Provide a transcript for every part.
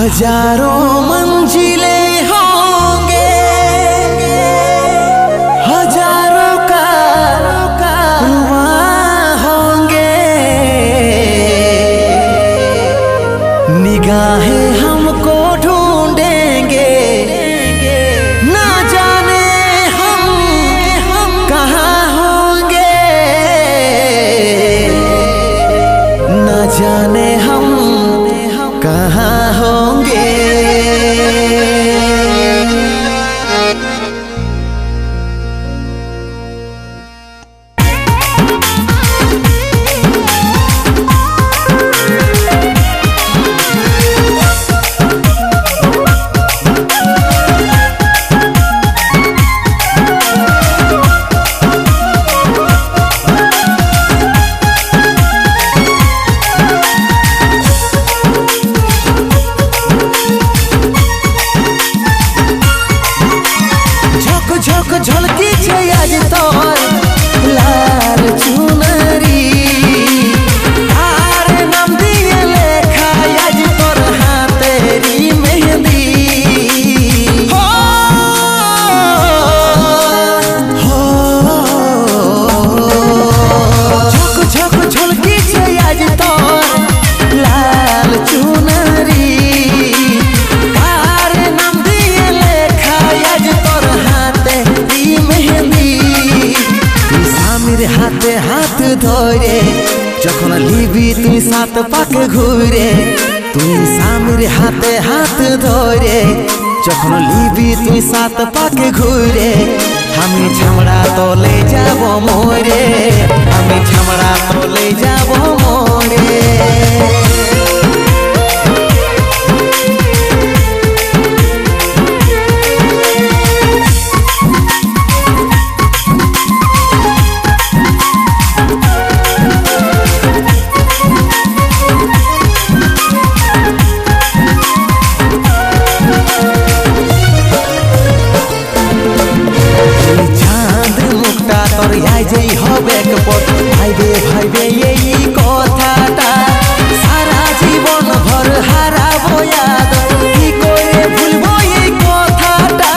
हजारों मंजिलें होंगे, हजारों कारवां होंगे, निगाहें हमको ढूंढेंगे, ना जाने हम कहाँ होंगे, ना जाने हम कहाँ होंगे। झलकी छे आज तोर लाल चुनरी, आरे नाम दिए लेखा आज तोर हाथेरी मेहंदी। हो झक झक झलकी छे आज तोर लाल चुनरी, आरे नाम दिए लेखा आज तोर हाथे हाथ धरे যখন লিবি তুই সাত পাক ঘুরে, তুই সামনে হাতে হাত ধরে যখন লিবি তুই সাত পাক ঘুরে, আমি ছামড়া তলে যাব মোরে, আমি ছামড়া তলে যাব মোরে। যেই হবে কপট ভাইবে ভাইবে এই কথাটা, সারা জীবন ভর হারাবো ইয়াদ, কি করে ভুলবো এই কথাটা।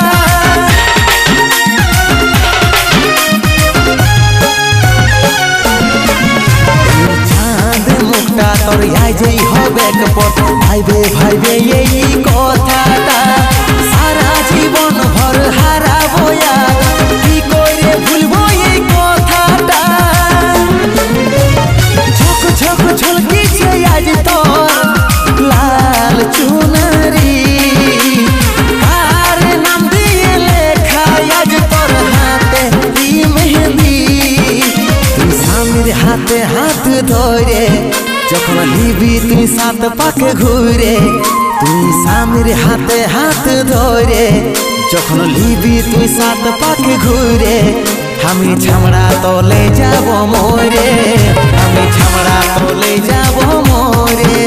চাঁদ মুখটা তোর যেই হবে কপট ভাইবে ভাইবে এই কথাটা, সারা জীবন ভর হারাবো ইয়াদ, কি করে ভুলবো এই কথাটা। ঝক ঝক ঝলকিছে আজ তোর লাল চুনরি, আর নাম দিয়ে লেখা আজ তোর হাতে মেহেন্দি। তুই স্বামীর হাতে হাত ধরে যখন লিবি তুই সাত পাকে ঘুরে, তুই স্বামীর হাতে হাত ধরে যখন লিবি তুই সাত পাকে ঘুরে, আমি ছামড়া তলে যাব মোরে, আমি ছামড়া তলে যাব মোরে।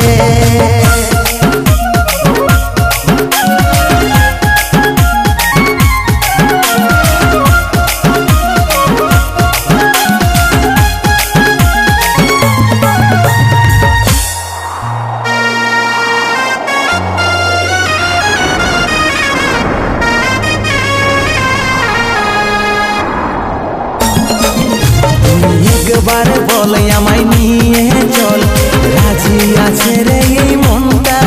একবার বল আমায় নিয়ে চল, রাজি আছে রে এই মনটা,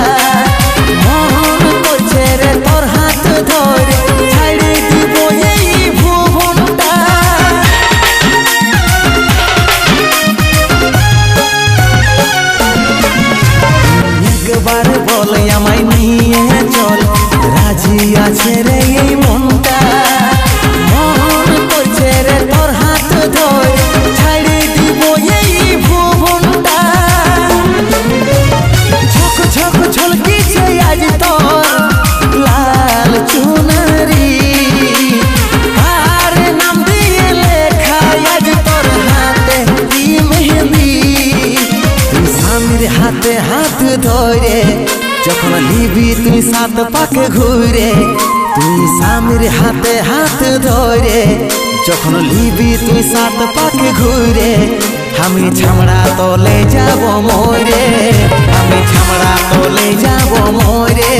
মন করছে রে তোর হাত ধরে ছাড়ে দিব এই ভুবনটা। একবার বল আমায় নিয়ে চল, রাজি আছে রে এই মনটা, মন করছে রে তোর হাত ধরে ছাড়ে দিব এই ভুবনটা। ঝক ঝক ঝলকিছে আজ তোর লাল চুনরি, আর নাম দিয়ে লেখা আজ তোর হাতে মেহেন্দি। তুই স্বামীর হাতে হাত ধরে যখন লিবি তুই সাত পাকে ঘুরে, তুই স্বামীর হাতে হাত ধরে যখন লিবি তুই সাত পাকে ঘুরে, আমি ছামড়া তলে যাব মোরে, আমি ছামড়া তলে যাব মোরে।